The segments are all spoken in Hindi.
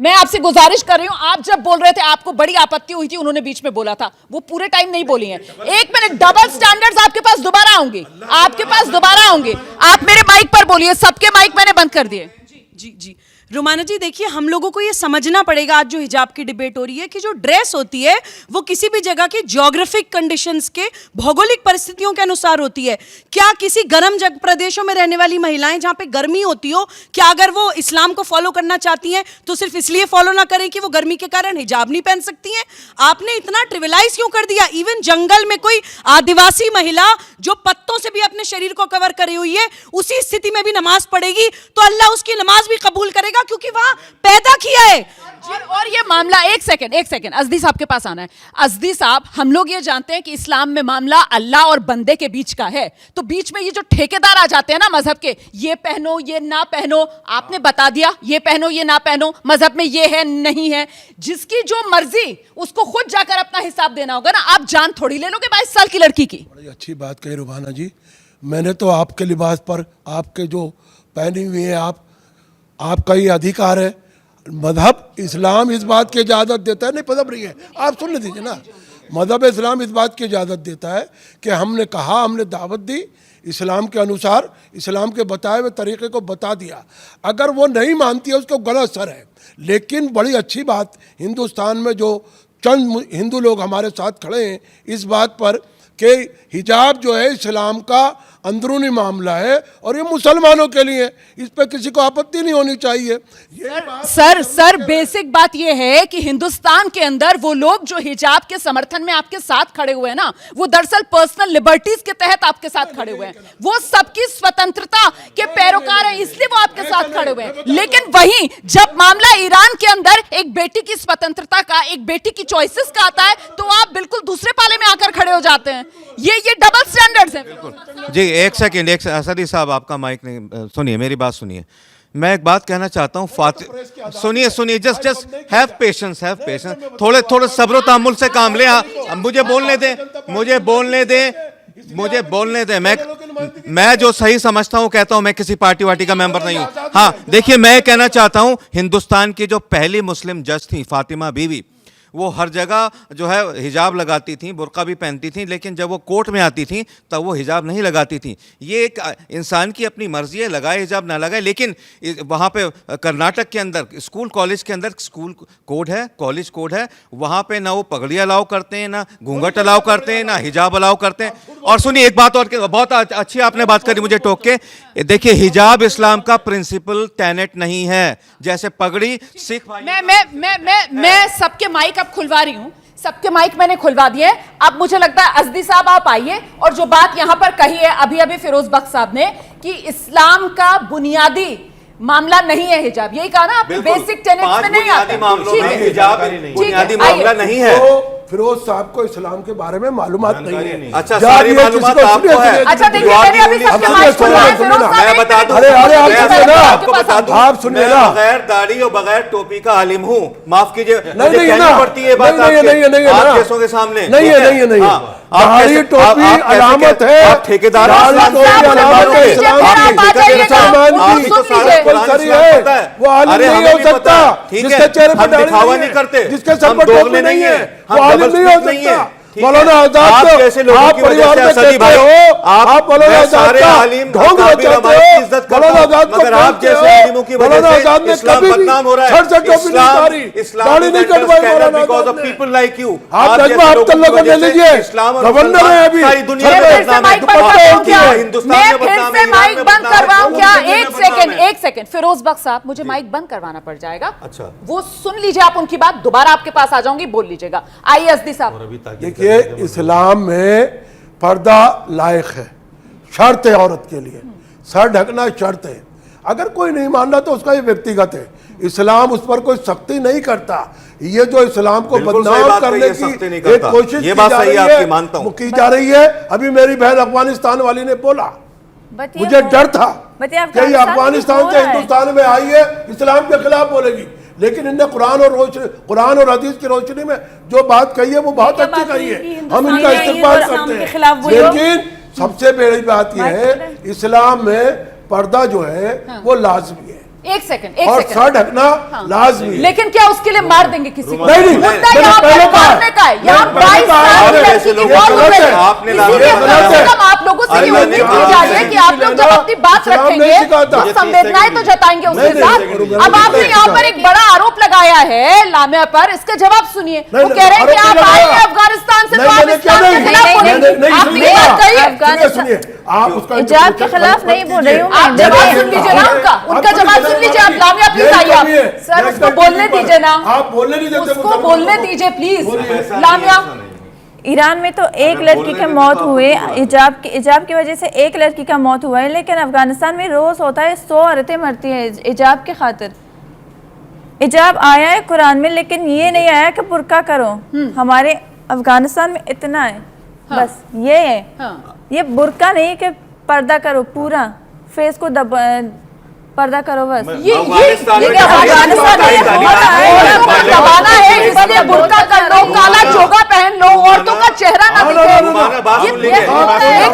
मैं आपसे गुजारिश कर रही हूं, आप जब बोल रहे थे आपको बड़ी आपत्ति हुई थी, उन्होंने बीच में बोला था, वो पूरे टाइम नहीं बोली हैं। एक मिनट, डबल स्टैंडर्ड्स आपके पास दोबारा आऊंगे, आपके पास दोबारा आऊंगे। आप मेरे माइक पर बोलिए, सबके माइक मैंने बंद कर दिए। जी रुमाना जी, देखिए हम लोगों को ये समझना पड़ेगा, आज जो हिजाब की डिबेट हो रही है, कि जो ड्रेस होती है वो किसी भी जगह की ज्योग्राफिक कंडीशंस के, भौगोलिक परिस्थितियों के अनुसार होती है। क्या किसी गर्म प्रदेशों में रहने वाली महिलाएं जहां पे गर्मी होती हो, क्या अगर वो इस्लाम को फॉलो करना चाहती हैं तो सिर्फ इसलिए फॉलो ना करें कि वो गर्मी के कारण हिजाब नहीं पहन सकती हैं? आपने इतना ट्रिविलाइज क्यों कर दिया? इवन जंगल में कोई आदिवासी महिला जो पत्तों से भी अपने शरीर को कवर करी हुई है, उसी स्थिति में भी नमाज पढ़ेगी तो अल्लाह उसकी नमाज भी कबूल करेगा, क्योंकि वहां पैदा किया है। और ये मामला, एक सेकंड अज़दी साहब के पास आना है। अज़दी साहब, हम लोग ये जानते हैं कि इस्लाम में मामला अल्लाह और बंदे के बीच का है, तो बीच में ये जो ठेकेदार आ जाते हैं ना मजहब के, ये पहनो ये ना पहनो, आपने बता दिया ये पहनो ये ना पहनो, मजहब में ये है नहीं है, जिसकी जो मर्जी उसको खुद जाकर अपना हिसाब देना होगा ना। आप जान थोड़ी ले लोगे 22 साल की लड़की की। बड़ी अच्छी बात कही रुबाना जी। मैंने तो आपके लिबास पर, आपके जो पहनी हुई है, आपका ये अधिकार है। मजहब इस्लाम इस बात की इजाज़त देता है, नहीं मजहब नहीं है, आप सुन लीजिए ना, मजहब इस्लाम इस बात की इजाज़त देता है कि हमने कहा, हमने दावत दी, इस्लाम के अनुसार, इस्लाम के बताए हुए तरीक़े को बता दिया। अगर वो नहीं मानती है उसको गलत असर है। लेकिन बड़ी अच्छी बात, हिंदुस्तान में जो चंद हिंदू लोग हमारे साथ खड़े हैं इस बात पर कि हिजाब जो है इस्लाम का अंदरूनी मामला है और ये मुसलमानों के लिए, इस पर किसी को आपत्ति नहीं होनी चाहिए। सर बेसिक बात ये है कि हिंदुस्तान के अंदर वो लोग जो हिजाब के समर्थन में आपके साथ खड़े हुए हैं ना, वो दरअसल पर्सनल लिबर्टीज के तहत आपके साथ खड़े हुए हैं। वो सबकी स्वतंत्रता के पैरोकार हैं, इसलिए वो आपके साथ खड़े हुए हैं। लेकिन वहीं जब मामला ईरान के अंदर एक बेटी की स्वतंत्रता का, एक बेटी की चॉइसेस का आता है, तो आप बिल्कुल दूसरे पाले में आकर खड़े हो जाते हैं। ये डबल स्टैंडर्ड्स हैं। जी एक सेकंड, असदी साहब आपका माइक नहीं, सुनिए मेरी बात सुनिए। मैं एक बात कहना चाहता हूँ, सुनिए, जस्ट हैव पेशेंस, थोड़े सब्र तहम्मुल से काम लें। मुझे बोलने दें। मैं जो सही समझता हूँ कहता हूँ, मैं किसी पार्टी वार्टी का मेंबर नहीं हूँ। हाँ देखिए, मैं कहना चाहता हूँ, हिंदुस्तान की जो पहली मुस्लिम जज थी फातिमा बीवी, वो हर जगह जो है हिजाब लगाती थी, बुर्का भी पहनती थी, लेकिन जब वो कोर्ट में आती थी तब वो हिजाब नहीं लगाती थी। ये एक इंसान की अपनी मर्जी है, लगाए हिजाब ना लगाए। लेकिन वहाँ पे कर्नाटक के अंदर स्कूल कॉलेज के अंदर स्कूल कोड है, कॉलेज कोड है, वहाँ पे ना वो पगड़ी अलाउ करते हैं, ना घूंघट अलाउ करते हैं, ना हिजाब अलाउ करते हैं। और सुनिए एक बात और, बहुत अच्छी आपने बात करी मुझे टोक के। देखिए, हिजाब इस्लाम का प्रिंसिपल टेनेट नहीं है, जैसे पगड़ी सिख। मैं सबके माइक खुलवा रही हूं, सबके माइक मैंने खुलवा दिए। अब मुझे लगता है अज़दी साहब आप आइए, और जो बात यहां पर कही है अभी फिरोज बख्श साहब ने कि इस्लाम का बुनियादी मामला नहीं है हिजाब, यही कहा ना आपने, बेसिक टेनेट्स में नहीं आता। हिजाब बुनियादी मामला नहीं है। फिरोज साहब को इस्लाम के बारे में मालूमात नहीं है। अच्छा, सारी मालूमात आपको है। अच्छा देखिए, मैंने अभी सबके माइक खुलवा है, फिरोज साहब मैं बता दूं, आप सुनिए ना, बगैर दाढ़ी और बगैर टोपी का आलिम हूँ, माफ कीजिए, नहीं है ना, पड़ती है बात आप जैसों के सामने। नहीं है दाढ़ी टोपी अलामत है, आप ठेकेदार वो आलिम नहीं हो सकता, जिसके चेहरे पर दिखावा नहीं करते, जिसके सर पर टोपी नहीं है, वो आलिम नहीं हो सकता। मौलाना आजाद को जैसे लोगों आप की परिवार में कहते हो, आप मौलाना आजाद का ढोंग रचाते हो, मौलाना आजाद को आप जैसे आलिमों की वजह से आजाद ने कभी भी सर से टोपी नहीं उतारी, दाढ़ी नहीं कटवाई मौलाना आजाद ने। पीपल लाइक यू, आप जज्बा आप तल्लो को ले लीजिए, गवर्नर है अभी, मैं फिर से माइक बंद करवाऊं क्या? एक सेकंड फिरोज बख्श साहब, मुझे माइक बंद करवाना पड़ जाएगा। अच्छा, वो सुन लीजिए आप उनकी बात, दोबारा आपके पास आ जाऊंगी, बोल लीजिएगा। आइए अज़दी साहब। देखिए, इस्लाम में पर्दा लायक है, शर्त है औरत के लिए, सर ढकना शर्त है। अगर कोई नहीं मान रहा तो उसका ये व्यक्तिगत है, इस्लाम उस पर कोई सख्ती नहीं करता। ये जो इस्लाम को बदनाम करने की एक कोशिश की जा रही है। अभी मेरी बहन अफगानिस्तान वाली ने बोला, मुझे डर था कि अफगानिस्तान से हिंदुस्तान में आई है, इस्लाम के खिलाफ बोलेगी, लेकिन इनने कुरान और हदीस की रोशनी में जो बात कही है वो बहुत अच्छी कही है, हम इनका इस्तेमाल करते हैं। लेकिन सबसे बड़ी बात यह है, इस्लाम में पर्दा जो है वो लाजमी है। एक सेकंड और सर ढकना लाजमी है। लेकिन क्या उसके लिए मार देंगे किसी को? नहीं, मुद्दा मैंने यहाँ पर पहले कहा। मारने का है। यहाँ मैंने पहले 22 कहा, साल की आपने लड़की की ये मौत गलत हुई है। है। आपने इसीलिए ये गलत है। हम आप लोगों से ये अल्लाह उम्मीद ने की कहा जा रही है है कि कि आप लोग जब इस्लाम अपनी बात नहीं रखेंगे सिखाता। तो संवेदनाएं तो जताएंगे उसके नहीं, साथ। नहीं, अब आपने नहीं, यहाँ नहीं, पर एक बड़ा आरोप लगाया है लामिया पर, इसका जवाब सुनिए। वो नहीं, कह रहे हैं कि आरोप आप नहीं आए लगाया। हैं अफगानिस्तान से, तो नहीं, आप मैंने इस्लाम क्या के नहीं, खिलाफ नहीं, बोलेंगे। नहीं, आपने सुनिए, ये बात कही है। सुनिए, आप उसका इजाब के खिलाफ नहीं बोल रही हूँ मैं। आप जवाब सुन लीजिए ना उनका जवाब सुन लीजिए। आप लामिया प्लीज आइए। सर उसको बोलने दीजिए ना, आप बोलने नहीं देते, उसको बोलने दीजिए प्लीज। लामिया, ईरान में तो एक लड़की की मौत हुई हिजाब की वजह से, एक लड़की का मौत हुआ है, लेकिन अफगानिस्तान में रोज होता है 100 औरतें मरती हैं हिजाब के खातिर। हिजाब आया है कुरान में, लेकिन ये नहीं आया कि बुर्का करो। हमारे अफगानिस्तान में इतना है, बस ये है। ये बुर्का नहीं कि पर्दा करो, पूरा फेस को पर्दा करो बस। ये क्या अफगानिस्तान में जमाना है, इसलिए बुर्का कर लो, काला चोगा पहन लो, औरतों का चेहरा ना दिखे। एक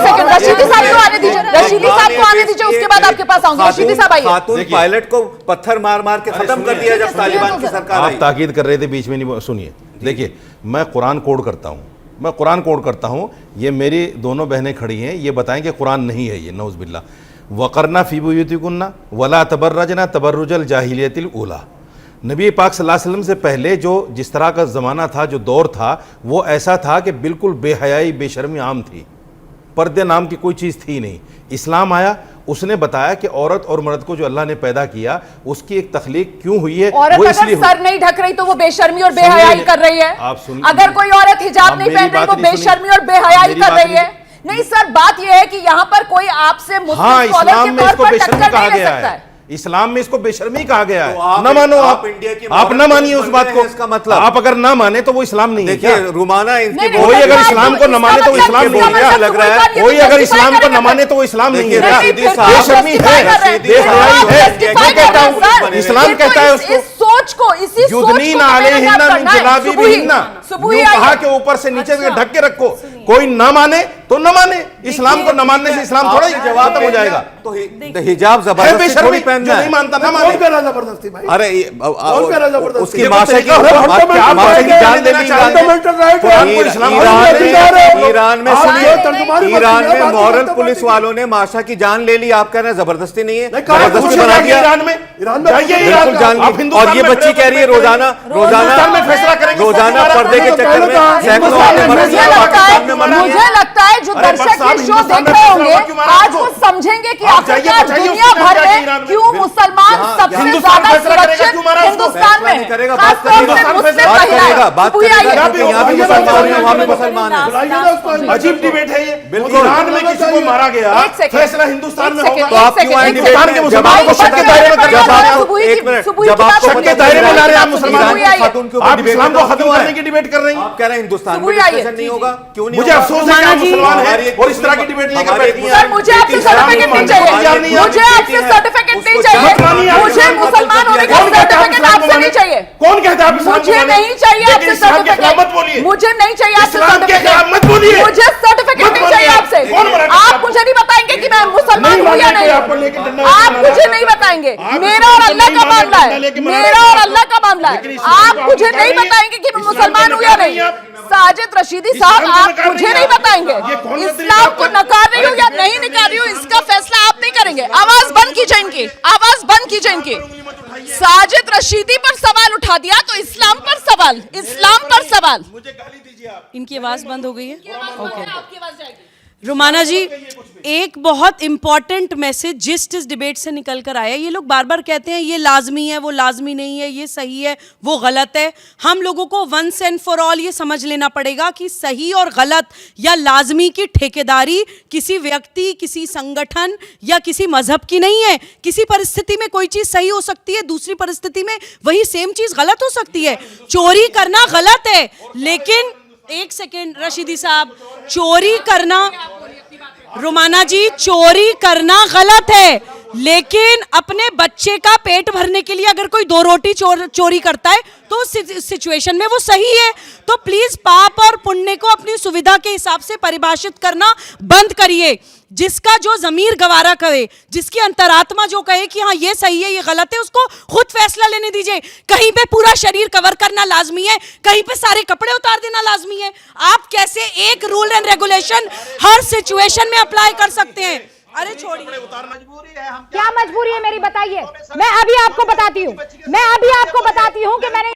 सेकंड, रशीदी साहब को आने दीजिए, रशीदी साहब को आने दीजिए, उसके बाद आपके पास आऊंगी। रशीदी साहब आइए। खातून पायलट को पत्थर मार मार के खत्म कर दिया जब तालिबान की सरकार आई। आप ताकीद कर रहे थे बीच में, नहीं सुनिए। देखिए, मैं कुरान कोड करता हूँ, मैं कुरान कोड करता हूँ। ये मेरी दोनों बहनें खड़ी हैं, ये बताएं कि कुरान नहीं है ये, नौज़ बिल्ला। वक़रना फ़ी बुयूतिकुन्ना वला तबर्रजना तबर्रुजल जाहिलियतिल ऊला। नबी पाक सल्लल्लाहु अलैहि वसल्लम से पहले जो जिस तरह का ज़माना था, जो दौर था, वो ऐसा था कि बिल्कुल बेहयाई बेशर्मी आम थी। पर्दे नाम की कोई चीज़ थी नहीं। इस्लाम आया, उसने बताया कि औरत और मर्द को जो अल्लाह ने पैदा किया, उसकी एक तख्लीक क्यों हुई है। औरत वो अगर इसलिए सर नहीं ढक रही तो वो बेशर्मी और बेहयाई कर रही है। आप सुनिए, अगर कोई औरत हिजाब नहीं पहन रही वो बेशर्मी और बेहयाई कर रही है। नहीं सर, बात यह है कि यहाँ पर कोई आपसे मुस्लिम हाँ, स्कॉलर इस्लाम के में तौर इसको पर बेशर्मी टक्कर कहा नहीं ले गया सकता है। है। इस्लाम में इसको बेशर्मी कहा गया है। तो न मानो आप इंडिया की आप न मानिए उस बात को। इसका मतलब आप अगर ना माने तो वो इस्लाम नहीं है। देखिए क्या रुमाना इनकी नहीं, कोई अगर मतलब इस्लाम को न माने तो वो इस्लाम नहीं है। क्या लग रहा है? कोई अगर इस्लाम को न माने तो वो इस्लाम नहीं है। देखिए, क्या? रशीदी साहब बेशर्मी है, बेहयाई है। मैं कहता हूँ इस्लाम कहता है उसको, इस सोच को, इसी सोच को युदनीना अलैहिन्ना मिन जलाबिबिहिन्ना। सुबुही यूं कहा आइए। कि ऊपर से नीचे से अच्छा। ढक के रखो। कोई ना माने तो न माने। इस्लाम को न मानने से इस्लाम थोड़ा ही खत्म हो जाएगा। तो हिजाब है जबरदस्ती बेशर्मी, थोड़ी जो पहनना नहीं है। मानता ना कौन माने। कह रहा जबरदस्ती भाई? अरे कौन कह रहा जबरदस्ती? उसकी ये माशा की बताइए, माशा की जान ले ली ईरान ने। कुरान को इस्लाम ईरान में आप सुनिए, ये तर्जुमान मत ईरान कीजिए, में बात मॉरल करते पुलिस बात वालों ने माशा की जान ले ली। आप कह रहे हैं जबरदस्ती नहीं है, नहीं, कहा जबरदस्ती पूछिए बना दिया। ईरान में ईरान में जाइए, बिल्कुल ईरान जान आप ली। हिंदुस्तान और ये में बच्ची कह रही है रोजाना हिंदुस्तान में फैसला करेंगे, रोजाना पर्दे के चक्कर में सैकड़ों औरतें मर रही मुझे हैं, लगता पाकिस्तान में मर है, रही हैं। मुझे लगता है जो अरे दर्शक बस साहब, ये शो हिंदुस्तान देख में रहे फैसला होंगे हुआ क्यों मारा आज आपको? वो समझेंगे कि आप जाइए, आखिरकार बताइए दुनिया उसको भर क्या में ईरान में? क्यों मुसलमान सबसे हिंदुस्तान ज्यादा फैसला करेगा, सुरक्षित क्यों मारा उसको? हिंदुस्तान में फैसला नहीं करेगा, खास बात तौर से करेगा, मुस्लिम बात महिला करेगा, बात सुबुही आइए। करेगा, क्योंकि यहाँ भी मुसलमान हैं, वहाँ भी मुसलमान हैं। बुलाइए ना उसको। अजीब डिबेट है ये। बिल्कुल। ईरान में किसी को मारा गया, एक सेकंड, फैसला हिंदुस्तान में एक सेकंड, होगा। तो आप क्यों आए डिबेट हिंदुस्तान के में? मुसलमानों को शक के दायरे में कर जब रहे हैं। आपको एक मिनट, जब आपको शक के दायरे में ला रहे हैं आप मुसलमानों ईरान को। की खातून के ऊपर आप डिबेट इस्लाम को में खत्म क्यों आए? करने की डिबेट कर रही हैं। आप कह रहे हैं हिंदुस्तान में सुबुही आइए। डिस्कशन नहीं होगा, क्यों नहीं मुझे होगा? अफसोस है कि आप मुसलमान हमारी हैं एक और इस तरह की डिबेट लेकर हमारी बैठी एक सर हैं। मुझे आपसे इस्लाम सर्टिफिकेट को नहीं मानने को तैयार चाहिए, नहीं है। मुझे आपसे सर्टिफिकेट नहीं उसको चाहिए, मत मानिए आप मुझे इस्लाम को मुसलमान होने का कौन कहता है आप सर्टिफिकेट इस्लाम को आपसे नहीं माने? चाहिए। कौन कहता है आप इस्लाम को मुझे माने? नहीं चाहिए लेकिन आपसे इस्लाम के खिलाफ मत बोलिए। सर्टिफिकेट, मुझे नहीं चाहिए आपसे इस्लाम के खिलाफ मत सर्टिफिकेट, बोलिए। मुझे सर्टिफिकेट मत नहीं बोलिए। चाहिए आपसे। कौन मना कर आप आपको? मुझे नहीं बताएंगे कि मैं मुसलमान नहीं हूँ या मानेंगे, आपको नहीं, लेके डंडा आप लेके मुझे मारा नहीं है। बताएंगे। आप मेरा इस्लाम और को अल्लाह नहीं का माने, मामला डंडा है, लेके मारा मेरा है। और अल्लाह का मामला है। लेकिन इस्लाम आप को मुझे आप नहीं नकार बताएंगे कि मैं इस्लाम को मुसलमान हूँ या नकार नहीं। रही हैं आप। साजिद रशीदी इस्लाम साहब, को आप नकार मुझे रही नहीं हैं आप। बताएंगे ये कौन सा तरीका इस्लाम को आपका? नकार रही हूँ या नहीं नकार रही हूँ, इसका फैसला आप नहीं करेंगे। आवाज बंद कीजिए इनकी, आवाज बंद कीजिए इनकी। साजिद रशीदी पर सवाल उठा दिया तो इस्लाम पर सवाल, इस्लाम पर सवाल। मुझे गाली दीजिए आप। इनकी आवाज बंद हो गई है। आपकी आवाज जाएगी। रुमाना जी, एक बहुत इंपॉर्टेंट मैसेज जिस इस डिबेट से निकल कर आया। ये लोग बार बार कहते हैं ये लाजमी है, वो लाजमी नहीं है, ये सही है, वो गलत है। हम लोगों को वंस एंड फॉर ऑल ये समझ लेना पड़ेगा कि सही और गलत या लाजमी की ठेकेदारी किसी व्यक्ति, किसी संगठन या किसी मजहब की नहीं है। किसी परिस्थिति में कोई चीज़ सही हो सकती है, दूसरी परिस्थिति में वही सेम चीज़ गलत हो सकती है। चोरी करना गलत है, लेकिन एक सेकेंड रशीदी साहब, चोरी करना, रुमाना जी, चोरी करना गलत है, लेकिन अपने बच्चे का पेट भरने के लिए अगर कोई 2 रोटी चोरी करता है तो उस सिचुएशन में वो सही है। तो प्लीज पाप और पुण्य को अपनी सुविधा के हिसाब से परिभाषित करना बंद करिए। जिसका जो जमीर गवारा करे, जिसकी अंतरात्मा जो कहे कि हाँ ये सही है ये गलत है, उसको खुद फैसला लेने दीजिए। कहीं पे पूरा शरीर कवर करना लाजमी है, कहीं पे सारे कपड़े उतार देना लाजमी है। आप कैसे एक rule and regulation her situation में अप्लाई कर सकते हैं? अरे छोड़िए, क्या मजबूरी है मेरी बताइए। मैं अभी आपको बताती हूँ कि मैंने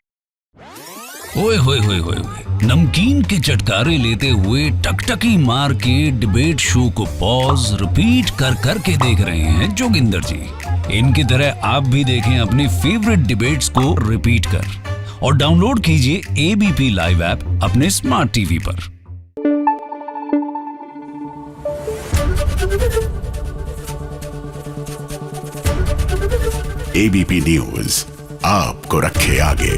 ओए होए होए होए होए, नमकीन के चटकारे लेते हुए टकटकी मार के डिबेट शो को पॉज रिपीट कर कर के देख रहे हैं जोगिंदर जी। इनकी तरह आप भी देखें अपनी फेवरेट डिबेट्स को रिपीट कर और डाउनलोड कीजिए एबीपी लाइव ऐप अपने स्मार्ट टीवी पर। एबीपी न्यूज आपको रखे आगे।